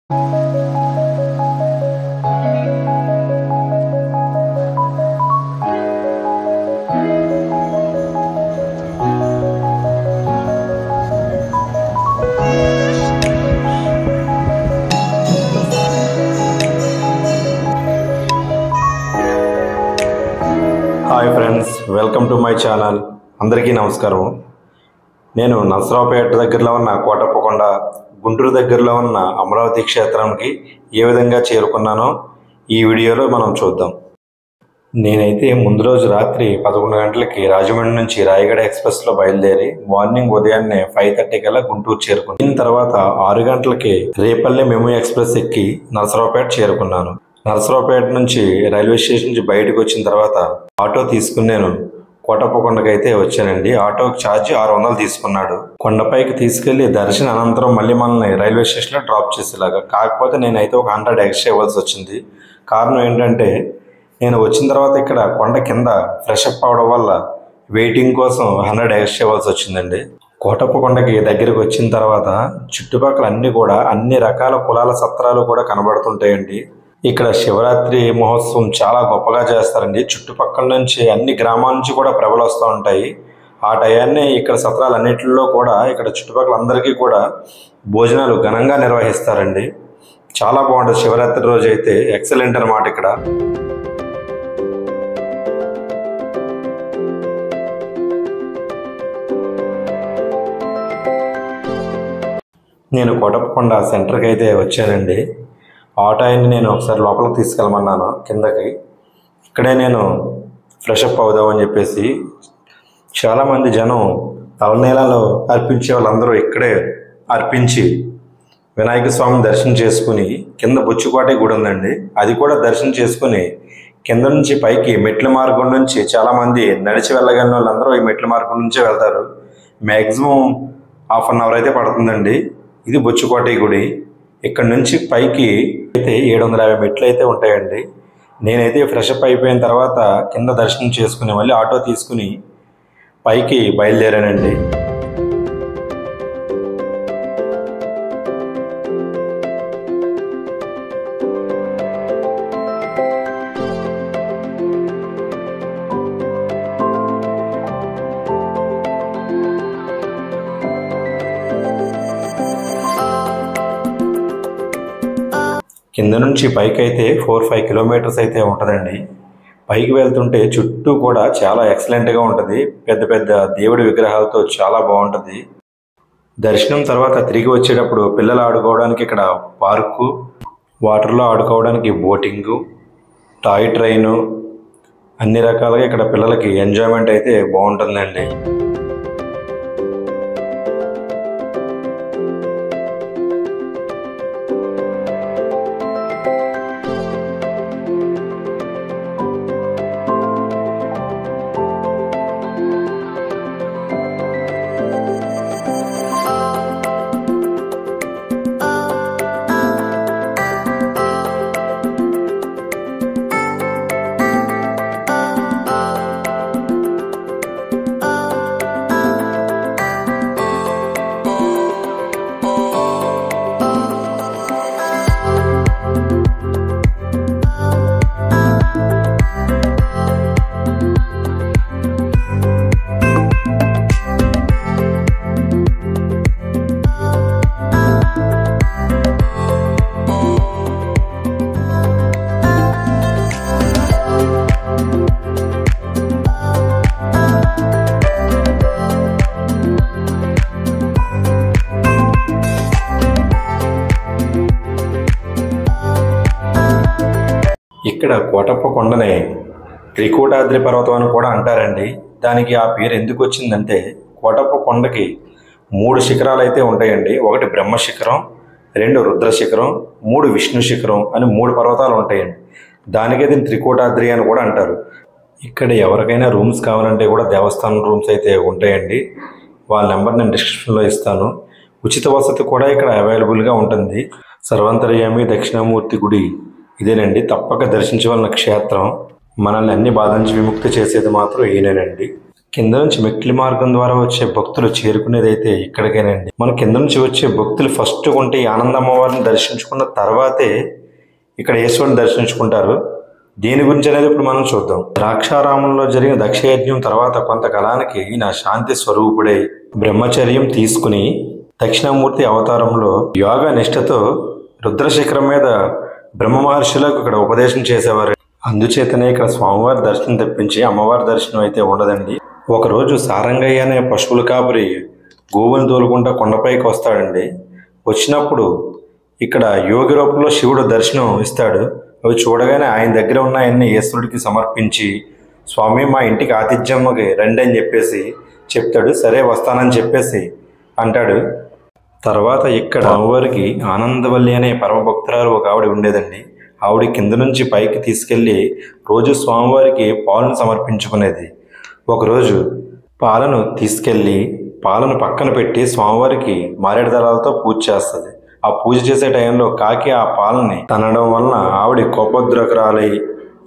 Hi friends, welcome to my channel. అందరికీ నమస్కారం. నేను నరసరావుపేట దగ్గరలో ఉన్న కోటప్పకొండ, గుంటూరు దగ్గరలో ఉన్న అమరావతి క్షేత్రానికి ఏ విధంగా చేరుకున్నానో ఈ వీడియోలో మనం చూద్దాం. నేనైతే ముందు రోజు రాత్రి 11 గంటలకి రాజమండ్రి నుంచి రాయగడ ఎక్స్ప్రెస్లో బయలుదేరి మార్నింగ్ ఉదయాన్నే 5:30 కల్లా గుంటూరు చేరుకున్నాను. దీని తర్వాత 6 గంటలకి రేపల్లె మెమూ ఎక్స్ప్రెస్ ఎక్కి నరసరావుపేట చేరుకున్నాను. నరసరావుపేట నుంచి రైల్వే స్టేషన్ నుంచి బయటకు వచ్చిన తర్వాత ఆటో తీసుకుని నేను కోటప్పకొండకి అయితే వచ్చానండి. ఆటోకి ఛార్జ్ 600 తీసుకున్నాడు. కొండపైకి తీసుకెళ్లి దర్శనం అనంతరం మళ్ళీ మనల్ని రైల్వే స్టేషన్లో డ్రాప్ చేసేలాగా. కాకపోతే నేనైతే ఒక 100 ఎక్స్ట్రా ఇవ్వాల్సి వచ్చింది. కారణం ఏంటంటే నేను వచ్చిన తర్వాత ఇక్కడ కొండ కింద ఫ్రెష్ అప్ అవడం వల్ల వెయిటింగ్ కోసం 100 ఎక్స్ట్రా ఇవ్వాల్సి వచ్చిందండి. కోటప్పకొండకి దగ్గరికి వచ్చిన తర్వాత చుట్టుపక్కల అన్ని రకాల కులాల సత్రాలు కూడా కనబడుతుంటాయండి. ఇక్కడ శివరాత్రి మహోత్సవం చాలా గొప్పగా చేస్తారండి. చుట్టుపక్కల నుంచి అన్ని గ్రామాల నుంచి కూడా ప్రభలు వస్తూ ఉంటాయి. ఆ టయాన్ని ఇక్కడ సత్రాలన్నింటిలో కూడా ఇక్కడ చుట్టుపక్కల అందరికీ కూడా భోజనాలు ఘనంగా నిర్వహిస్తారండి. చాలా బాగుంటుంది. శివరాత్రి రోజు అయితే ఎక్సలెంట్ అన్నమాట. ఇక్కడ నేను కోటప్పకొండ సెంటర్కి అయితే వచ్చానండి. ఆటో ఆయన్ని నేను ఒకసారి లోపలికి తీసుకెళ్ళమన్నాను కిందకి. ఇక్కడే నేను ఫ్రెషప్ అవుదామని చెప్పేసి చాలామంది జనం తలనీలాలు అర్పించే వాళ్ళందరూ ఇక్కడే అర్పించి వినాయక స్వామిని దర్శనం చేసుకుని కింద బొచ్చుకోటే గుడి ఉందండి, అది కూడా దర్శనం చేసుకుని కింద నుంచి పైకి మెట్ల మార్గం నుంచి చాలామంది నడిచి వెళ్ళగలిగిన వాళ్ళందరూ ఈ మెట్ల మార్గం నుంచే వెళ్తారు. మ్యాక్సిమం ½ అన్ అవర్ అయితే పడుతుందండి. ఇది బొచ్చుకోట గుడి. ఇక్కడ నుంచి పైకి అయితే 750 మెట్లు అయితే ఉంటాయండి. నేనైతే ఫ్రెషప్ అయిపోయిన తర్వాత కింద దర్శనం చేసుకుని మళ్ళీ ఆటో తీసుకుని పైకి బయలుదేరానండి. కింద నుంచి పైకి అయితే 4-5 కిలోమీటర్స్ అయితే ఉంటుందండి. పైకి వెళ్తుంటే చుట్టూ కూడా చాలా ఎక్సలెంట్గా ఉంటుంది. పెద్ద పెద్ద దేవుడి విగ్రహాలతో చాలా బాగుంటుంది. దర్శనం తర్వాత తిరిగి వచ్చేటప్పుడు పిల్లలు ఆడుకోవడానికి ఇక్కడ పార్కు, వాటర్లో ఆడుకోవడానికి బోటింగు, టాయ్ ట్రైను, అన్ని రకాలుగా ఇక్కడ పిల్లలకి ఎంజాయ్మెంట్ అయితే బాగుంటుందండి. ఇక్కడ కోటప్పకొండనే త్రికూటాద్రి పర్వతం అని కూడా అంటారండి. దానికి ఆ పేరు ఎందుకు వచ్చిందంటే కోటప్పకొండకి 3 శిఖరాలు అయితే ఉంటాయండి. 1 బ్రహ్మ శిఖరం, 2 రుద్ర శిఖరం, 3 విష్ణు శిఖరం అని 3 పర్వతాలు ఉంటాయండి. దానికే దీన్ని త్రికూటాద్రి అని కూడా అంటారు. ఇక్కడ ఎవరికైనా రూమ్స్ కావాలంటే కూడా దేవస్థానం రూమ్స్ అయితే ఉంటాయండి. వాళ్ళ నెంబర్ నేను డిస్క్రిప్షన్లో ఇస్తాను. ఉచిత వసతి కూడా ఇక్కడ అవైలబుల్గా ఉంటుంది. సర్వాంతర్యామి దక్షిణామూర్తి గుడి ఇదేనండి. తప్పక దర్శించవలసిన క్షేత్రం. మనల్ని అన్ని బాధ నుంచి విముక్తి చేసేది మాత్రం ఈయనేనండి. కింద నుంచి మెట్ల మార్గం ద్వారా వచ్చే భక్తులు చేరుకునేదైతే ఇక్కడికేనండి. మన కింద నుంచి వచ్చే భక్తులు ఫస్ట్ కొంటే ఈ ఆనందమ్మవారిని దర్శించుకున్న తర్వాతే ఇక్కడ ఈశ్వరుని దర్శించుకుంటారు. దీని గురించి అనేది ఇప్పుడు మనం చూద్దాం. ద్రాక్షారామంలో జరిగిన దక్షయజ్ఞం తర్వాత కొంతకాలానికి ఈయన శాంతి స్వరూపుడై బ్రహ్మచర్యం తీసుకుని దక్షిణామూర్తి అవతారంలో యోగ నిష్ఠతో రుద్రశిఖరం మీద బ్రహ్మ మహర్షులకు ఇక్కడ ఉపదేశం చేసేవారు. అందుచేతనే ఇక్కడ స్వామివారి దర్శనం తెప్పించి అమ్మవారి దర్శనం అయితే ఉండదండి. ఒకరోజు సారంగయ్య అనే పశువుల కాపరి గోవుని తోలుకుంటా కొండపైకి వస్తాడండి. వచ్చినప్పుడు ఇక్కడ యోగి రూపంలో శివుడు దర్శనం ఇస్తాడు. అవి చూడగానే ఆయన దగ్గర ఉన్న ఆయన్ని ఈశ్వరుడికి సమర్పించి, స్వామి మా ఇంటికి ఆతిథ్యంకి రండి అని చెప్పేసి చెప్తాడు. సరే వస్తానని చెప్పేసి అంటాడు. తర్వాత ఇక్కడ అమ్మవారికి ఆనందవల్లి అనే పరమభక్తురాలు ఒక ఆవిడ ఉండేదండి. ఆవిడ కింద నుంచి పైకి తీసుకెళ్ళి రోజు స్వామివారికి పాలను సమర్పించుకునేది. ఒకరోజు పాలను తీసుకెళ్ళి పాలను పక్కన పెట్టి స్వామివారికి మారేడు దళాలతో పూజ చేస్తుంది. ఆ పూజ చేసే టైంలో కాకి ఆ పాలని తనడం వలన ఆవిడ కోపోద్రకరాలై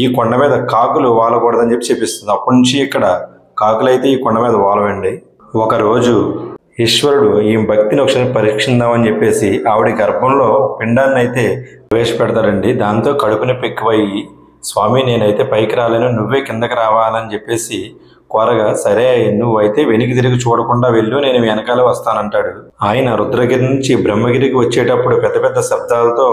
ఈ కొండ మీద కాకులు వాలకూడదని చెప్పి చెప్పిస్తుంది. అప్పటి నుంచి ఇక్కడ కాకులైతే ఈ కొండ మీద వాలవండి. ఒకరోజు ఈశ్వరుడు ఈ భక్తిని ఒకసారి పరీక్షిందామని చెప్పేసి ఆవిడ గర్భంలో పిండాన్ని అయితే ప్రవేశపెడతాడండి. దాంతో కడుపు నొప్పి ఎక్కువయ్యి, స్వామి నేనైతే పైకి రాలేను, నువ్వే కిందకి రావాలని చెప్పేసి కోరగా, సరే నువ్వైతే వెనక్కి తిరిగి చూడకుండా వెళ్ళు, నేను వెనకాల వస్తానంటాడు. ఆయన రుద్రగిరి నుంచి బ్రహ్మగిరికి వచ్చేటప్పుడు పెద్ద పెద్ద శబ్దాలతో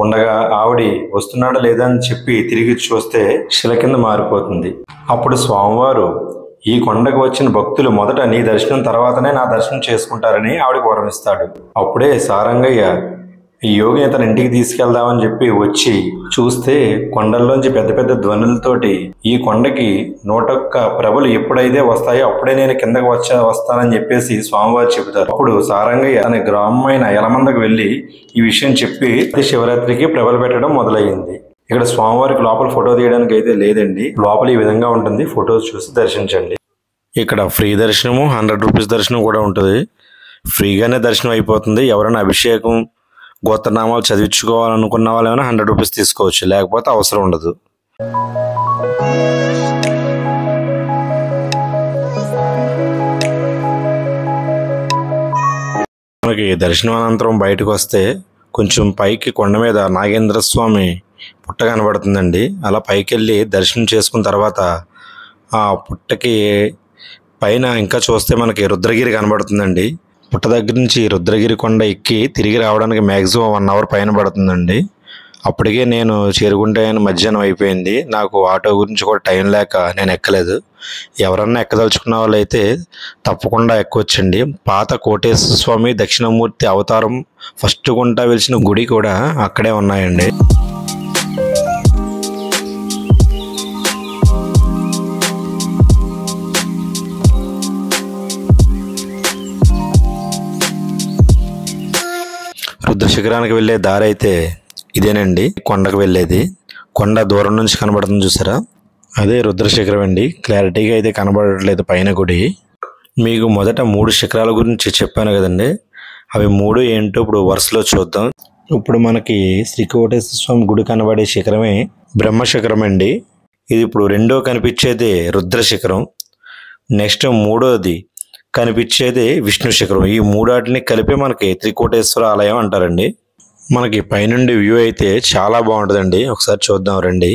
ఉండగా ఆవిడ వస్తున్నాడా లేదా అని చెప్పి తిరిగి చూస్తే శిల కింద మారిపోతుంది. అప్పుడు స్వామివారు ఈ కొండకు వచ్చిన భక్తులు మొదట నీ దర్శనం తర్వాతనే నా దర్శనం చేసుకుంటారని ఆవిడకి వరమిస్తాడు. అప్పుడే సారంగయ్య ఈ యోగిని తన ఇంటికి తీసుకెళ్దామని చెప్పి వచ్చి చూస్తే కొండల్లోంచి పెద్ద పెద్ద ధ్వనులతోటి ఈ కొండకి 101 ప్రభలు ఎప్పుడైతే వస్తాయో అప్పుడే నేను కిందకు వస్తానని చెప్పేసి స్వామివారు చెబుతారు. అప్పుడు సారంగయ్య తన గ్రామమైన యలమందకు వెళ్ళి ఈ విషయం చెప్పి శివరాత్రికి ప్రభలు పెట్టడం మొదలయ్యింది. ఇక్కడ స్వామివారికి లోపల ఫోటో తీయడానికి అయితే లేదండి. లోపల ఈ విధంగా ఉంటుంది. ఫోటోస్ చూసి దర్శించండి. ఇక్కడ ఫ్రీ దర్శనము, 100 రూపీస్ దర్శనం కూడా ఉంటుంది. ఫ్రీగానే దర్శనం అయిపోతుంది. ఎవరైనా అభిషేకం గోత్రనామాలు చదివించుకోవాలనుకున్న వాళ్ళు ఏమైనా 100 రూపీస్ తీసుకోవచ్చు, లేకపోతే అవసరం ఉండదు. మనకి దర్శనం అనంతరం బయటకు వస్తే కొంచెం పైకి కొండ మీద నాగేంద్ర స్వామి పుట్ట కనబడుతుందండి. అలా పైకి వెళ్ళి దర్శనం చేసుకున్న తర్వాత ఆ పుట్టకి పైన ఇంకా చూస్తే మనకి రుద్రగిరి కనబడుతుందండి. పుట్ట దగ్గర నుంచి రుద్రగిరి కొండ ఎక్కి తిరిగి రావడానికి మ్యాక్సిమం 1 అవర్ పైన పడుతుందండి. అప్పటికే నేను చేరుకుంటే మధ్యాహ్నం అయిపోయింది. నాకు ఆటో గురించి కూడా టైం లేక నేను ఎక్కలేదు. ఎవరన్నా ఎక్కదలుచుకున్న వాళ్ళు అయితే తప్పకుండా ఎక్కవచ్చండి. పాత కోటేశ్వర స్వామి దక్షిణామూర్తి అవతారం ఫస్ట్ గుంట వెలిసిన గుడి కూడా అక్కడే ఉన్నాయండి. రుద్రశిఖరానికి వెళ్ళే దారి అయితే ఇదేనండి. కొండకు వెళ్ళేది. కొండ దూరం నుంచి కనబడుతుంది చూసారా, అదే రుద్రశిఖరం అండి. క్లారిటీగా అయితే కనబడట్లేదు పైన గుడి. మీకు మొదట 3 శిఖరాల గురించి చెప్పాను కదండి, అవి 3 ఏంటో ఇప్పుడు వరుసలో చూద్దాం. ఇప్పుడు మనకి శ్రీ కోటేశ్వర స్వామి గుడి కనబడే శిఖరమే బ్రహ్మశిఖరం అండి. ఇది ఇప్పుడు రెండో కనిపించేది రుద్రశిఖరం. నెక్స్ట్ మూడోది కనిపించేది విష్ణు శిఖరం. ఈ 3 కలిపి మనకి త్రికోటేశ్వర ఆలయం అంటారండి. మనకి పైనుండి వ్యూ అయితే చాలా బాగుంటుందండి. ఒకసారి చూద్దాం రండి.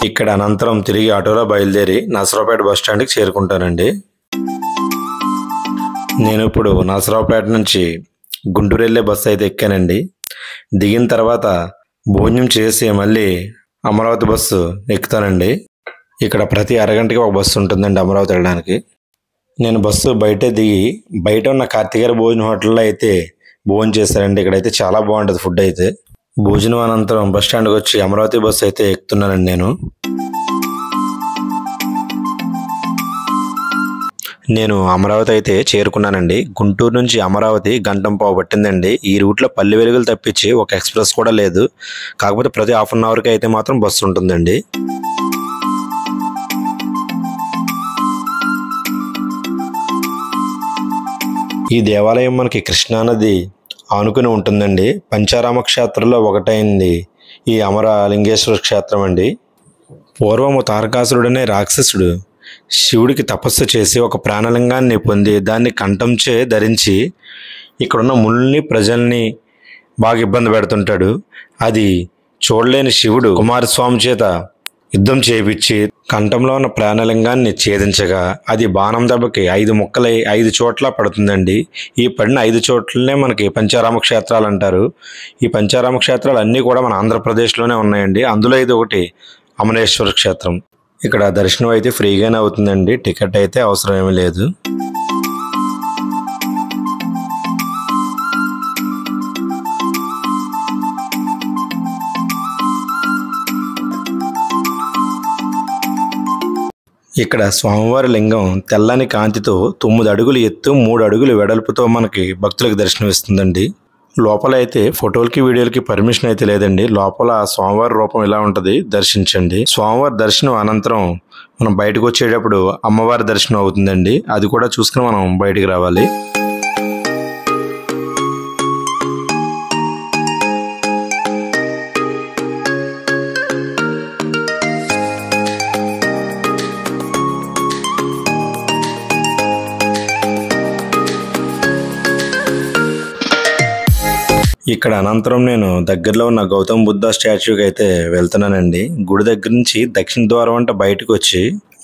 ఇక్కడ అనంతరం తిరిగి ఆటోలో బయలుదేరి నసరావుపేట బస్ స్టాండ్కి చేరుకుంటానండి. నేను ఇప్పుడు నసరావుపేట నుంచి గుంటూరు వెళ్ళే బస్సు అయితే ఎక్కానండి. దిగిన తర్వాత భోజనం చేసి మళ్ళీ అమరావతి బస్సు ఎక్కుతానండి. ఇక్కడ ప్రతి అరగంటకి ఒక బస్సు ఉంటుందండి అమరావతి వెళ్ళడానికి. నేను బస్సు బయటే దిగి బయట ఉన్న కార్తికేయ భోజన హోటల్లో అయితే భోజనం చేశానండి. ఇక్కడైతే చాలా బాగుంటుంది ఫుడ్ అయితే. భోజనం అనంతరం బస్ స్టాండ్కి వచ్చి అమరావతి బస్సు అయితే ఎక్కుతున్నానండి. నేను అమరావతి అయితే చేరుకున్నానండి. గుంటూరు నుంచి అమరావతి గంటం పావు పట్టిందండి. ఈ రూట్లో పల్లె వెలుగులు తప్పించి ఒక ఎక్స్ప్రెస్ కూడా లేదు. కాకపోతే ప్రతి హాఫ్ అన్ అవర్కి అయితే మాత్రం బస్సు ఉంటుందండి. ఈ దేవాలయం మనకి కృష్ణానది ఆనుకుని ఉంటుందండి. పంచారామ క్షేత్రంలో ఒకటైంది ఈ అమరలింగేశ్వర క్షేత్రం అండి. పూర్వము తారకాసురుడనే రాక్షసుడు శివుడికి తపస్సు చేసి ఒక ప్రాణలింగాన్ని పొంది దాన్ని కంఠంచే ధరించి ఇక్కడున్న ముళ్ళని ప్రజల్ని బాగా ఇబ్బంది పెడుతుంటాడు. అది చూడలేని శివుడు కుమారస్వామి చేత యుద్ధం చేయించి కంఠంలో ఉన్న ప్రాణలింగాన్ని ఛేదించగా అది బాణం దెబ్బకి 5 ముక్కలై 5 చోట్ల పడుతుందండి. ఈ పడిన 5 చోట్లనే మనకి పంచారామ క్షేత్రాలు అంటారు. ఈ పంచారామ క్షేత్రాలు అన్నీ కూడా మన ఆంధ్రప్రదేశ్లోనే ఉన్నాయండి. అందులో ఇది ఒకటి అమరేశ్వర క్షేత్రం. ఇక్కడ దర్శనం అయితే ఫ్రీగానే అవుతుందండి. టికెట్ అయితే అవసరం ఏమీ లేదు. ఇక్కడ స్వామివారి లింగం తెల్లని కాంతితో 9 అడుగులు ఎత్తు 3 అడుగులు వెడల్పుతో మనకి భక్తులకు దర్శనమిస్తుందండి. లోపల అయితే ఫోటోలకి వీడియోలకి పర్మిషన్ అయితే లేదండి. లోపల స్వామివారి రూపం ఇలా ఉంటుంది, దర్శించండి. స్వామివారి దర్శనం అనంతరం మనం బయటకు వచ్చేటప్పుడు అమ్మవారి దర్శనం అవుతుందండి. అది కూడా చూసుకుని మనం బయటికి రావాలి. ఇక్కడ అనంతరం నేను దగ్గరలో ఉన్న గౌతమ్ బుద్ధ స్టాచ్యూకి అయితే వెళ్తున్నానండి. గుడి దగ్గర నుంచి దక్షిణ ద్వారం అంటే బయటకు వచ్చి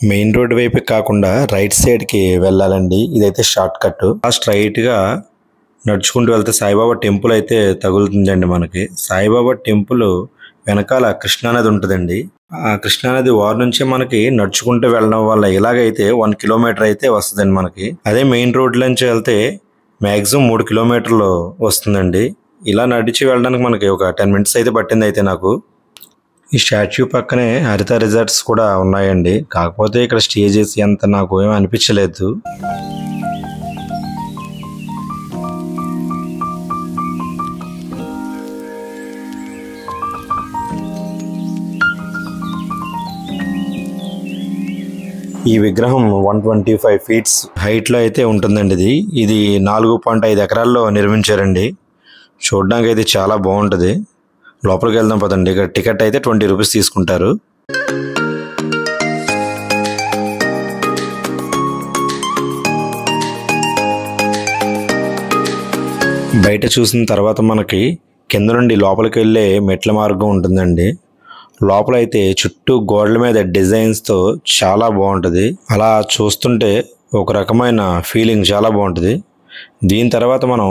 మెయిన్ రోడ్ వైపు కాకుండా రైట్ సైడ్కి వెళ్ళాలండి. ఇదైతే షార్ట్ కట్. స్ట్రైట్గా నడుచుకుంటూ వెళ్తే సాయిబాబా టెంపుల్ అయితే తగులుతుందండి మనకి. సాయిబాబా టెంపుల్ వెనకాల కృష్ణానది ఉంటుందండి. ఆ కృష్ణానది వారి నుంచి మనకి నడుచుకుంటూ వెళ్ళడం వల్ల ఇలాగైతే 1 కిలోమీటర్ అయితే వస్తుందండి మనకి. అదే మెయిన్ రోడ్ నుంచి వెళ్తే మ్యాక్సిమం 3 కిలోమీటర్లు వస్తుందండి. ఇలా నడిచి వెళ్ళడానికి మనకి ఒక 10 మినిట్స్ అయితే పట్టింది. అయితే నాకు ఈ స్టాచ్యూ పక్కనే హరిత రిసార్ట్స్ కూడా ఉన్నాయండి. కాకపోతే ఇక్కడ స్టే చేసి అంత నాకు ఏమీ అనిపించలేదు. ఈ విగ్రహం 125 ఫీట్స్ హైట్లో అయితే ఉంటుందండి. ఇది 4.5 ఎకరాల్లో నిర్మించారండి. చూడడానికి అయితే చాలా బాగుంటుంది. లోపలికి వెళ్దాం పదండి. ఇక్కడ టికెట్ అయితే 20 రూపీస్ తీసుకుంటారు. బయట చూసిన తర్వాత మనకి కింద నుండి లోపలికి వెళ్ళే మెట్ల మార్గం ఉంటుందండి. లోపల అయితే చుట్టూ గోడల మీద డిజైన్స్తో చాలా బాగుంటుంది. అలా చూస్తుంటే ఒక రకమైన ఫీలింగ్ చాలా బాగుంటుంది. దీని తర్వాత మనం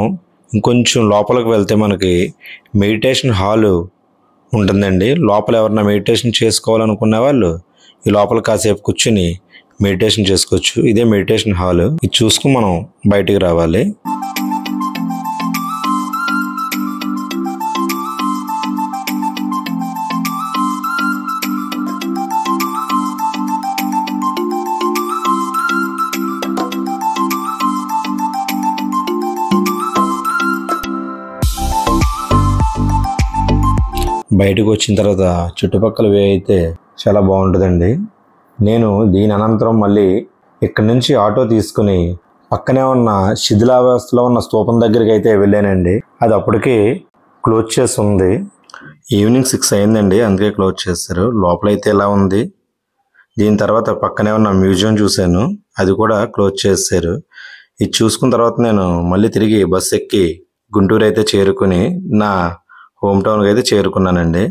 ఇంకొంచెం లోపలికి వెళ్తే మనకి మెడిటేషన్ హాలు ఉంటుందండి. లోపల ఎవరైనా మెడిటేషన్ చేసుకోవాలనుకునే వాళ్ళు ఈ లోపల కాసేపు కూర్చుని మెడిటేషన్ చేసుకోవచ్చు. ఇదే మెడిటేషన్ హాలు. ఇది చూసుకుని మనం బయటికి రావాలి. బయటకు వచ్చిన తర్వాత చుట్టుపక్కల వే అయితే చాలా బాగుంటుందండి. నేను దీని అనంతరం మళ్ళీ ఇక్కడి నుంచి ఆటో తీసుకుని పక్కనే ఉన్న శిథిలావస్థలో ఉన్న స్తూపం దగ్గరికి అయితే వెళ్ళానండి. అది అప్పటికి క్లోజ్ చేసి ఉంది. ఈవినింగ్ 6 అయిందండి, అందుకే క్లోజ్ చేస్తారు. లోపలైతే ఇలా ఉంది. దీని తర్వాత పక్కనే ఉన్న మ్యూజియం చూశాను, అది కూడా క్లోజ్ చేశారు. ఇది చూసుకున్న తర్వాత నేను మళ్ళీ తిరిగి బస్సు ఎక్కి గుంటూరు అయితే చేరుకుని నా హోమ్ టౌన్కి అయితే చేరుకున్నానండి.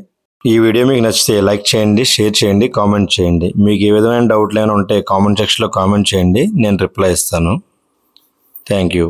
ఈ వీడియో మీకు నచ్చితే లైక్ చేయండి, షేర్ చేయండి, కామెంట్ చేయండి. మీకు ఏ విధమైన డౌట్లు ఏమైనా ఉంటే కామెంట్ సెక్షన్లో కామెంట్ చేయండి, నేను రిప్లై ఇస్తాను. Thank you.